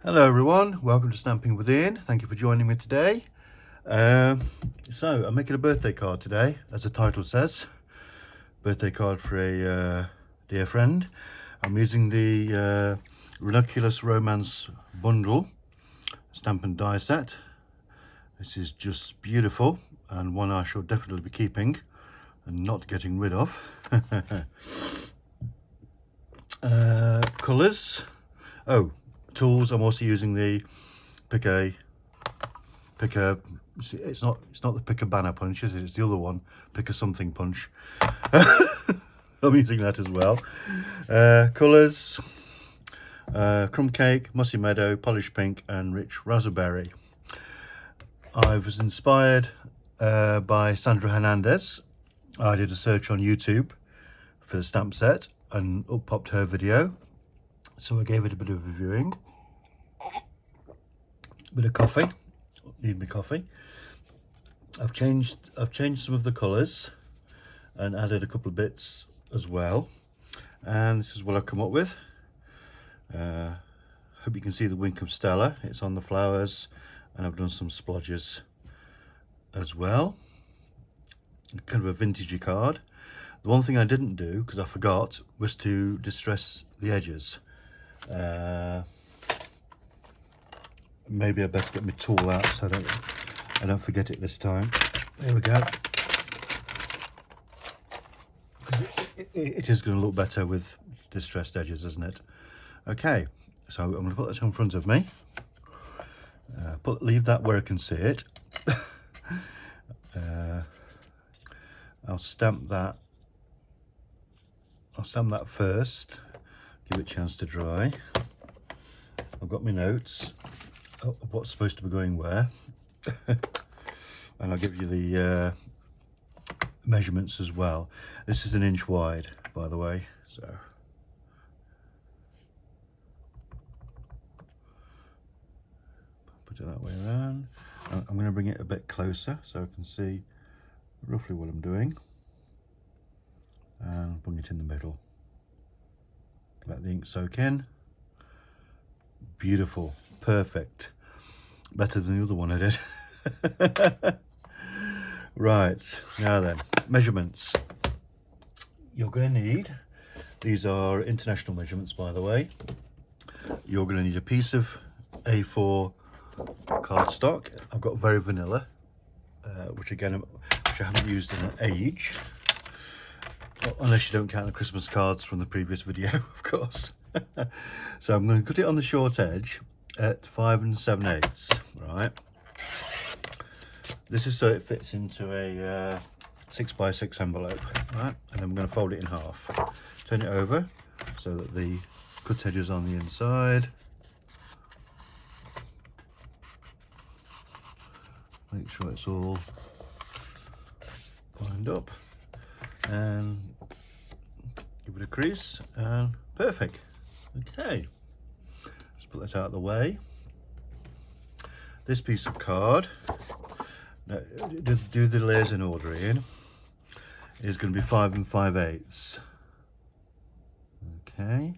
Hello everyone, welcome to Stamping with Ian. Thank you for joining me today. So I'm making a birthday card today, as the title says. Birthday card for a dear friend. I'm using the Ranunculus Romance bundle Stampin' die set. This is just beautiful and one I shall definitely be keeping and not getting rid of. Colours. Oh, tools. I'm also using the picker. It's not the picker banner punch, is it? It's the other one, picker something punch. I'm using that as well. Colours: crumb cake, mossy meadow, polished pink, and rich raspberry. I was inspired by Sandra Hernandez. I did a search on YouTube for the stamp set and up popped her video, so I gave it a bit of a viewing. Bit of coffee. Need my coffee. I've changed some of the colours and added a couple of bits as well, and this is what I've come up with. Hope you can see the wink of Stella. It's on the flowers, and I've done some splodges as well. Kind of a vintagey card. The one thing I didn't do, because I forgot, was to distress the edges. Maybe I best get my tool out so I don't forget it this time. There we go. It is going to look better with distressed edges, isn't it? Okay, so I'm going to put this in front of me. Leave that where I can see it. I'll stamp that first, give it a chance to dry. I've got my notes of what's supposed to be going where. And I'll give you the measurements as well. This is 1 inch wide, by the way, so put it that way around. I'm going to bring it a bit closer so I can see roughly what I'm doing, and bring it in the middle. Let the ink soak in. Beautiful, perfect, better than the other one I did. Right, now then, measurements. You're going to need, these are international measurements by the way, you're going to need a piece of A4 cardstock. I've got very vanilla, which I haven't used in an age, unless you don't count the Christmas cards from the previous video, of course. So I'm going to cut it on the short edge at 5 7/8, right? This is so it fits into a 6x6 envelope, right? And then I'm going to fold it in half, turn it over so that the cut edge is on the inside. Make sure it's all lined up and give it a crease, and perfect. Okay, just put that out of the way. This piece of card, now, do the layers in order, Ian, is going to be 5 5/8. Okay,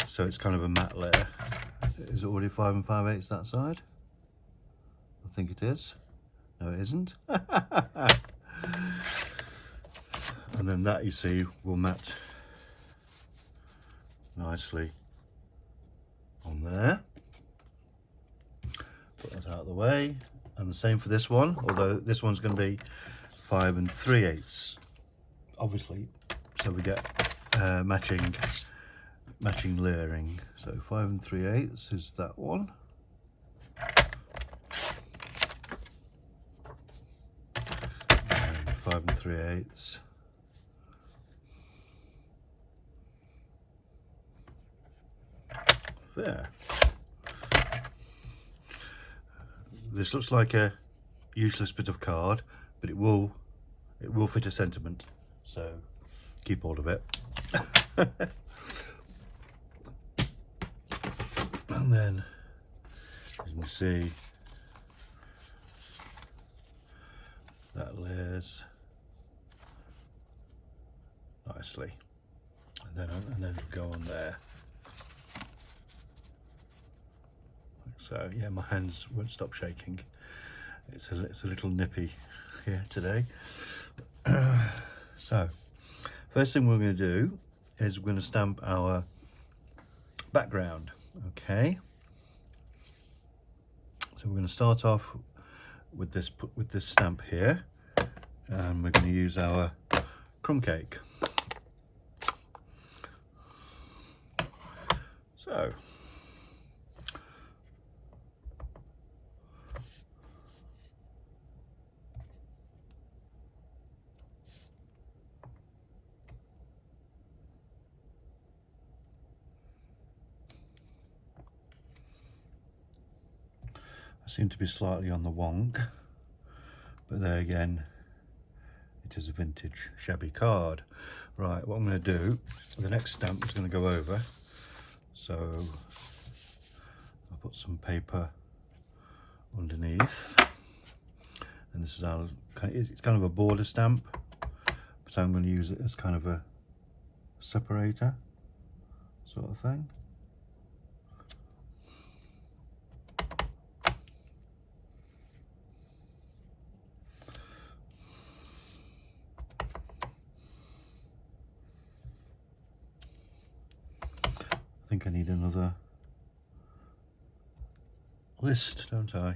so it's kind of a matte layer. Is it already 5 5/8 that side? I think it is. No, it isn't. And then that, you see, will match nicely on there. Put that out of the way, and the same for this one, although this one's going to be 5 3/8, obviously, so we get matching layering. So 5 3/8 is that one. And 5 3/8. There. This looks like a useless bit of card, but it will fit a sentiment, so keep hold of it. And then, as you can see, that layers nicely, and then go on there. So yeah, my hands won't stop shaking. It's a little nippy here today. So first thing we're going to do is we're going to stamp our background. Okay, so we're going to start off with this stamp here, and we're going to use our crumb cake. So I seem to be slightly on the wonk, but there again, it is a vintage shabby card. Right, what I'm going to do, the next stamp is going to go over, so I'll put some paper underneath, and this is our, it's kind of a border stamp, but I'm going to use it as kind of a separator sort of thing. I think I need another list, don't I?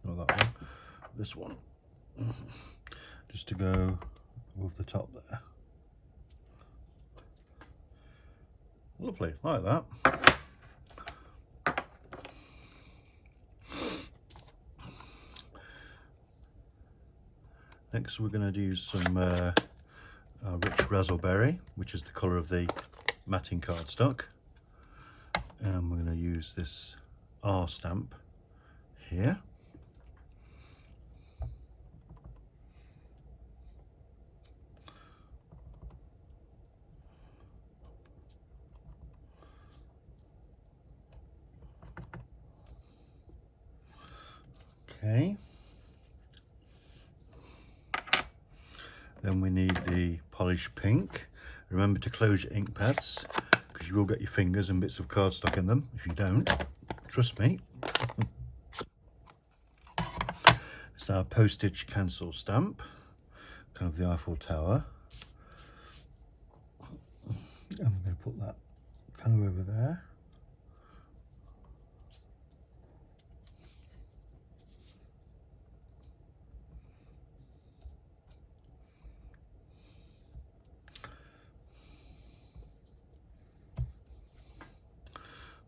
Not that one, this one, just to go above the top there. Lovely, like that. Next we're going to do some rich raspberry, which is the colour of the matting cardstock, and we're going to use this R stamp here. Okay, then we need the polished pink. Remember to close your ink pads, because you will get your fingers and bits of cardstock in them if you don't. Trust me. It's our postage cancel stamp, kind of the Eiffel Tower. And I'm going to put that kind of over there.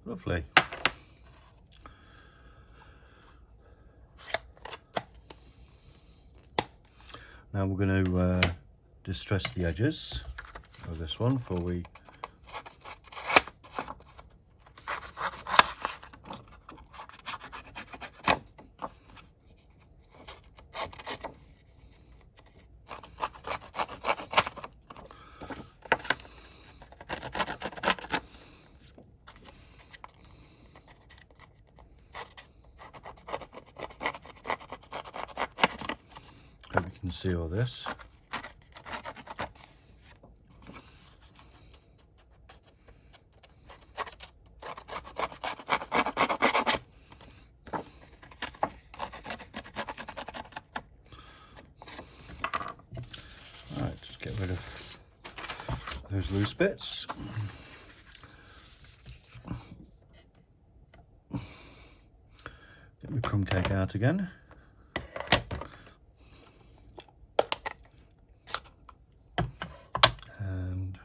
Lovely. Now we're going to distress the edges of this one before we hope you can see all this. Right, just get rid of those loose bits. Get my crumb cake out again. And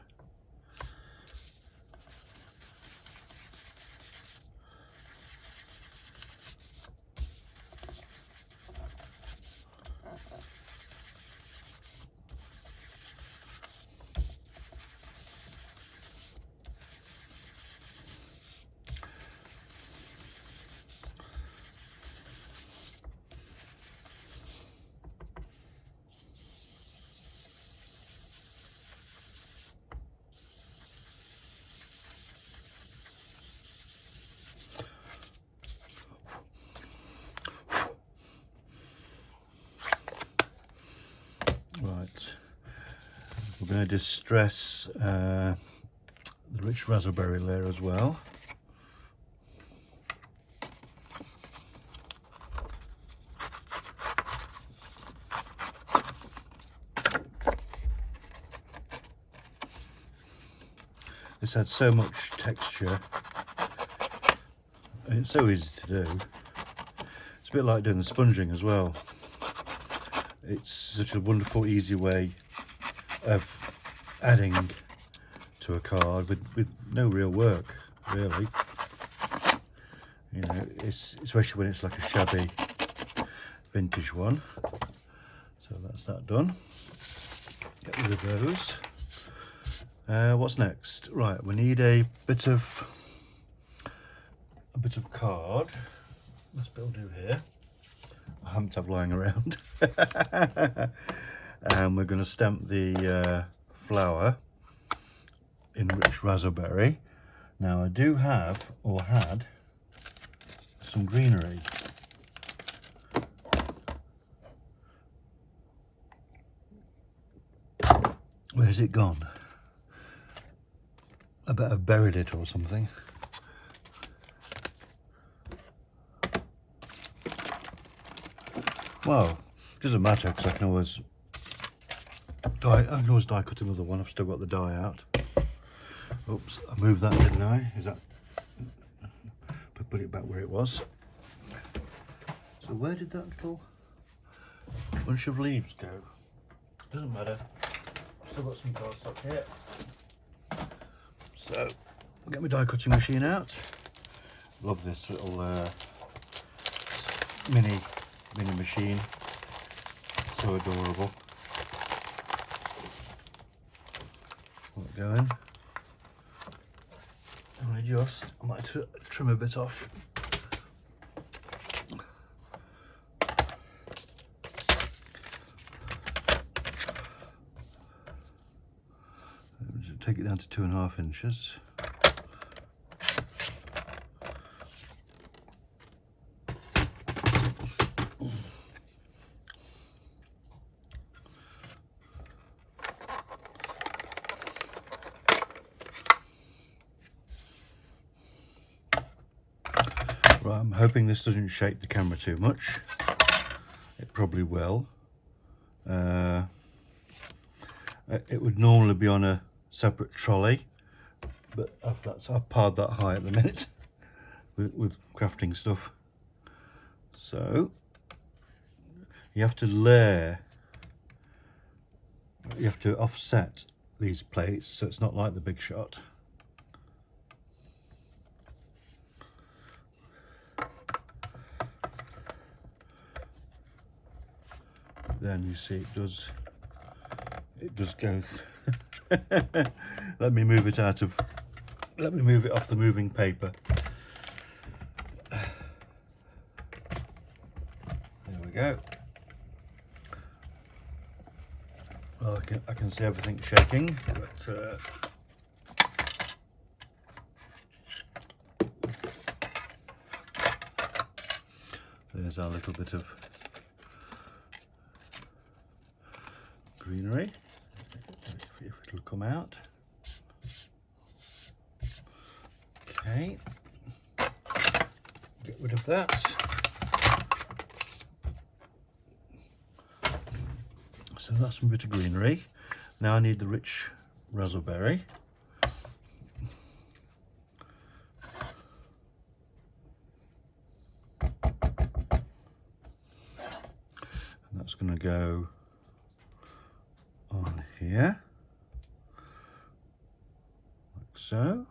right, we're going to distress the rich raspberry layer as well. This had so much texture and it's so easy to do. It's a bit like doing the sponging as well. It's such a wonderful, easy way of adding to a card with no real work, really. You know, especially when it's like a shabby vintage one. So that's that done. Get rid of those. What's next? Right, we need a bit of card. This bit will do here. I happen to have lying around. And we're going to stamp the flower in rich raspberry. Now I do have, or had, some greenery. Where's it gone? I bet I've buried it or something. Well, doesn't matter because I can always die cut another one. I've still got the die out. Oops, I moved that, didn't I? Is that, put it back where it was. So where did that little bunch of leaves go? Doesn't matter. Still got some cardstock here. So I'll get my die cutting machine out. Love this little mini machine. So adorable. Not going. And I might trim a bit off. Take it down to 2.5 inches. Right, I'm hoping this doesn't shake the camera too much. It probably will. It would normally be on a separate trolley, but I've piled that high at the minute with crafting stuff. So you have to layer, you have to offset these plates so it's not like the Big Shot. Then you see it does go. Let me move it off the moving paper. There we go. Well, I can see everything shaking, but there's our little bit of greenery. See if it'll come out. Okay, get rid of that. So that's a bit of greenery. Now I need the rich raspberry. And that's going to go on here, like so.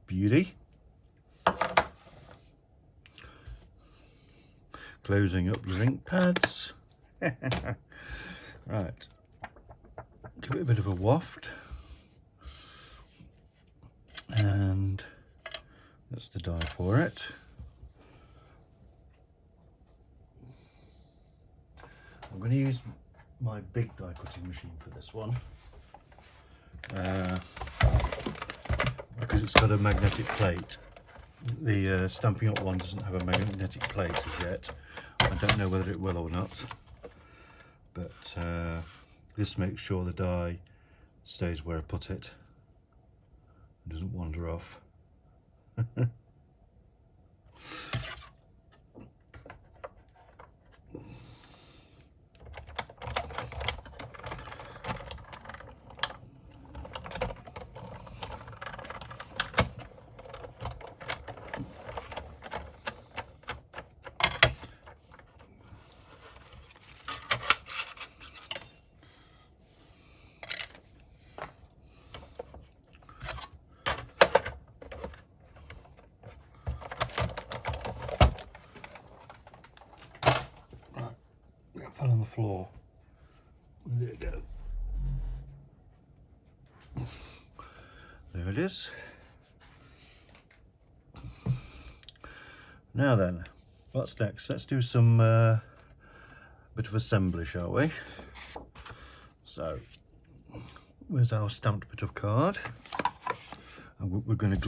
Beauty. Closing up your ink pads. Right, give it a bit of a waft, and that's the die for it. I'm going to use my big die cutting machine for this one because it's got a magnetic plate. The Stampin' Up one doesn't have a magnetic plate as yet. I don't know whether it will or not, but just make sure the die stays where I put it and doesn't wander off. fell on the floor. There it go. There it is. Now then, what's next? Let's do some bit of assembly, shall we? So, where's our stamped bit of card? And we're going to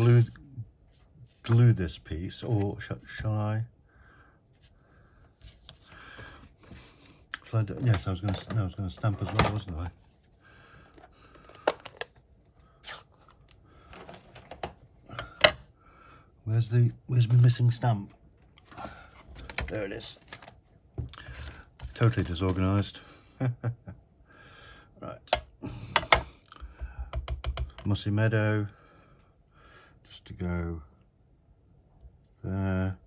glue this piece, or shall I? Shall I do, yes, I was going to stamp as well, wasn't I? Where's my missing stamp? There it is. Totally disorganized. Right. Mossy Meadow. Just to go there.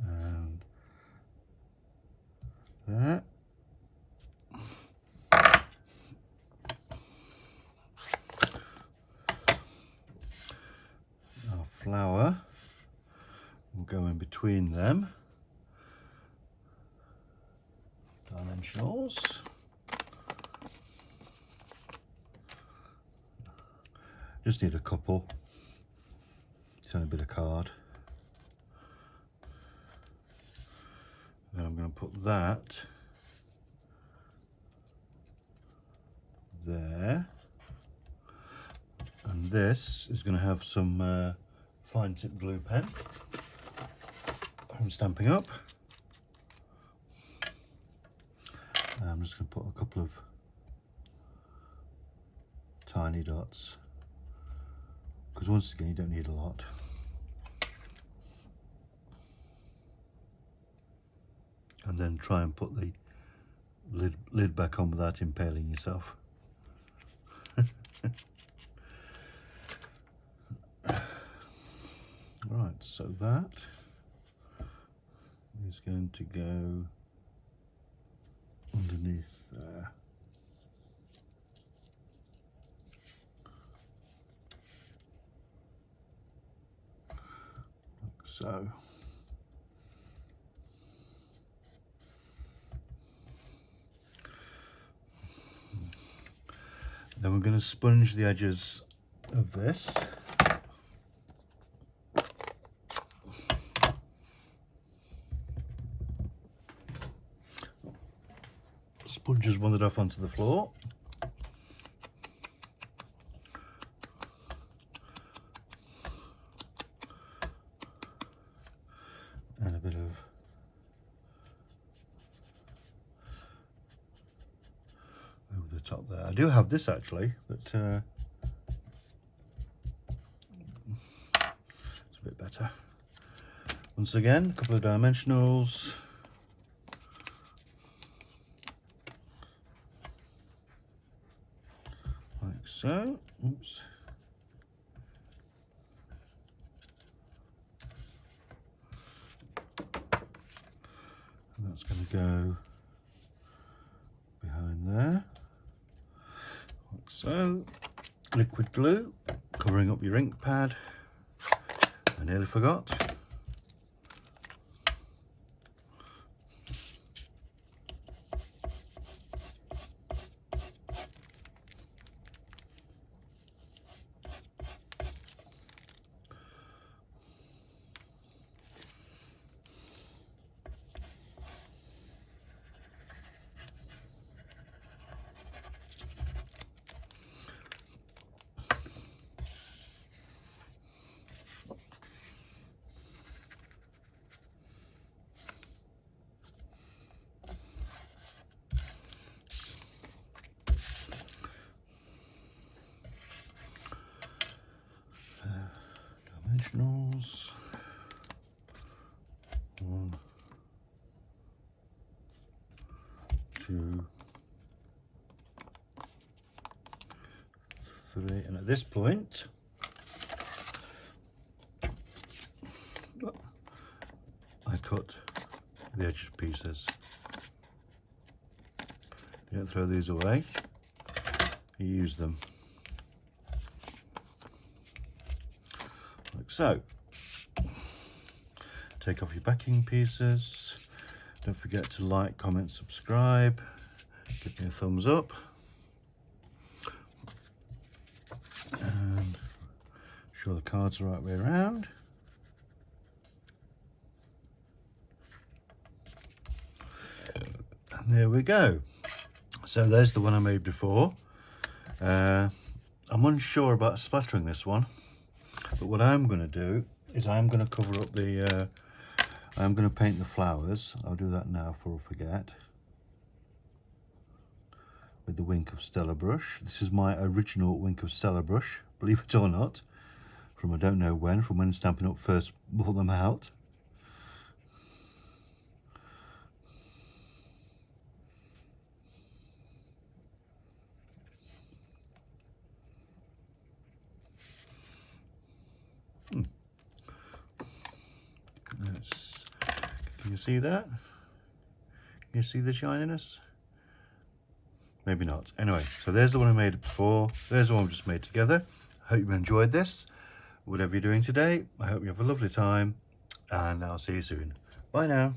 And there. Our flower will go in between them. Dimensionals. Just need a couple. It's only a bit of card. Then I'm going to put that there. And this is going to have some fine tip glue pen from Stampin' Up. I'm just going to put a couple of tiny dots, because once again you don't need a lot. And then try and put the lid back on without impaling yourself. Right, so that is going to go underneath there. Like so. Then we're going to sponge the edges of this. Sponge has wandered off onto the floor. And a bit of over the top there. I do have this actually, but it's a bit better. Once again, a couple of dimensionals. Like so. Oops. And that's going to go behind there. Like so. Liquid glue covering up your ink pad. I nearly forgot. Dimensionals. 1, 2, 3, and at this point I cut the edge pieces. You don't throw these away, you use them. Like so. Take take off your backing pieces. Don't forget to like, comment, subscribe. Give me a thumbs up. And sure the card's the right way around. And there we go. So there's the one I made before. I'm unsure about splattering this one, but what I'm going to do is I'm going to cover up the I'm going to paint the flowers. I'll do that now before I forget, with the Wink of Stella brush. This is my original Wink of Stella brush, believe it or not, from I don't know when, from when Stampin' Up first brought them out. Can you see that? Can you see the shininess? Maybe not. Anyway, so there's the one I made before. There's the one we just made together. I hope you enjoyed this. Whatever you're doing today, I hope you have a lovely time, and I'll see you soon. Bye now.